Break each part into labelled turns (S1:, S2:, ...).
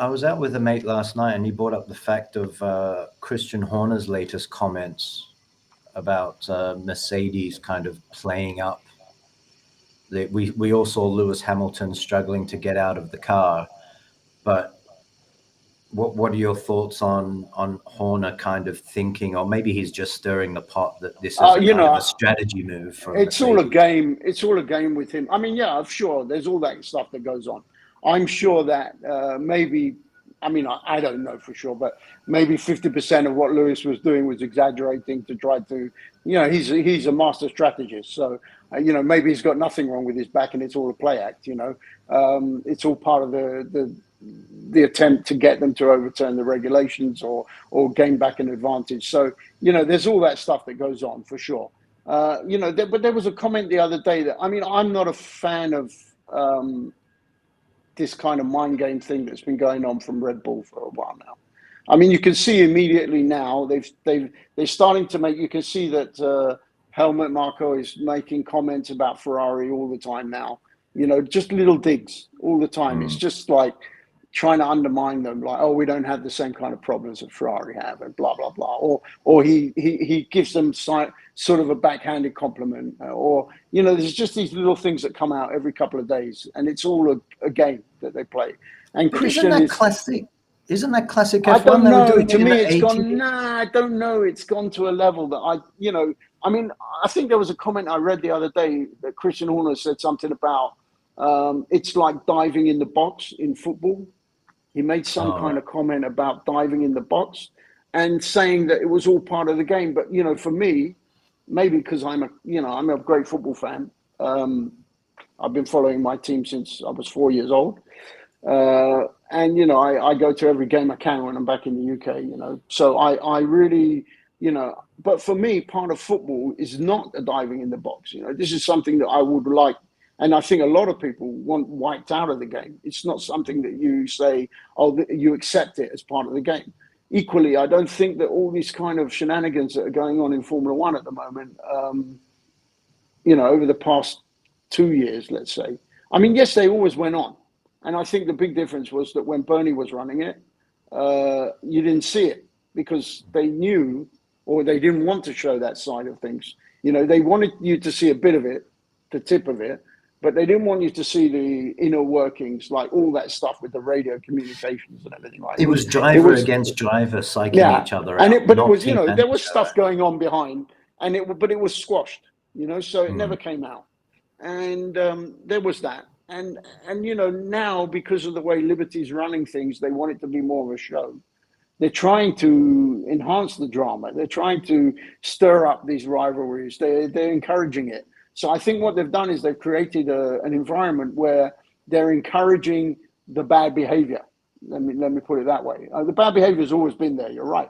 S1: I was out with a mate last night, and he brought up the fact of Christian Horner's latest comments about Mercedes kind of playing up. We all saw Lewis Hamilton struggling to get out of the car, but what are your thoughts on Horner kind of thinking, or maybe he's just stirring the pot that this is a kind of a strategy move from
S2: it's
S1: Mercedes?
S2: all a game. It's all a game with him. I mean, yeah, I'm sure there's all that stuff that goes on. I'm sure that maybe, I mean, I don't know for sure, but maybe 50% of what Lewis was doing was exaggerating to try to, he's a master strategist. So, maybe he's got nothing wrong with his back and it's all a play act, it's all part of the attempt to get them to overturn the regulations or gain back an advantage. So, there's all that stuff that goes on for sure. But there was a comment the other day that, I mean, I'm not a fan of this kind of mind game thing that's been going on from Red Bull for a while now. I mean, you can see immediately now they're starting to make. You can see that Helmut Marko is making comments about Ferrari all the time now. Just little digs all the time. It's just like trying to undermine them, like, oh, we don't have the same kind of problems that Ferrari have, and blah blah blah. Or he gives them sort of a backhanded compliment, or there's just these little things that come out every couple of days, and it's all a game that they play. And Christian
S1: Isn't that classic? Isn't that classic F1?
S2: I don't know.
S1: To
S2: me, it's gone. Nah, I don't know. It's gone to a level that I mean, I think there was a comment I read the other day that Christian Horner said something about it's like diving in the box in football. He made some kind of comment about diving in the box and saying that it was all part of the game. But, for me, maybe because I'm a great football fan. I've been following my team since I was 4 years old. And, I go to every game I can when I'm back in the UK, So I really, but for me, part of football is not a diving in the box. This is something that I would like. And I think a lot of people want wiped out of the game. It's not something that you say, oh, you accept it as part of the game. Equally, I don't think that all these kind of shenanigans that are going on in Formula One at the moment, over the past 2 years, let's say. I mean, yes, they always went on. And I think the big difference was that when Bernie was running it, you didn't see it because they knew, or they didn't want to show that side of things. They wanted you to see a bit of it, the tip of it, but they didn't want you to see the inner workings, like all that stuff with the radio communications and everything like that.
S1: It was driver against driver psyching each other out.
S2: But it was, there was stuff going on behind, but it was squashed, so it never came out. And there was that. And now, because of the way Liberty's running things, they want it to be more of a show. They're trying to enhance the drama. They're trying to stir up these rivalries. They're encouraging it. So I think what they've done is they've created an environment where they're encouraging the bad behavior. Let me put it that way. The bad behavior has always been there. You're right,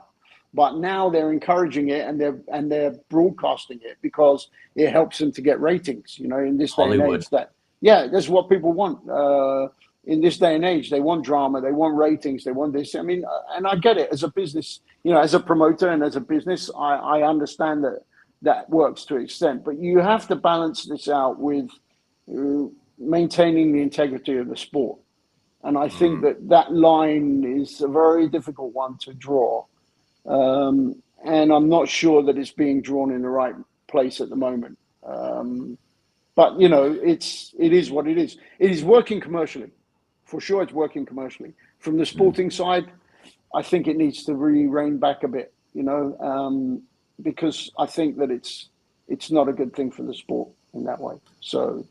S2: but now they're encouraging it and they're broadcasting it because it helps them to get ratings. In this day and age, that's what people want. In this day and age, they want drama, they want ratings, they want this. I mean, and I get it as a business. As a promoter and as a business, I understand that works to an extent, but you have to balance this out with maintaining the integrity of the sport. And I think that line is a very difficult one to draw. And I'm not sure that it's being drawn in the right place at the moment. But, it is what it is. It is working commercially. For sure, it's working commercially. From the sporting side, I think it needs to really rein back a bit, because I think that it's not a good thing for the sport in that way. So,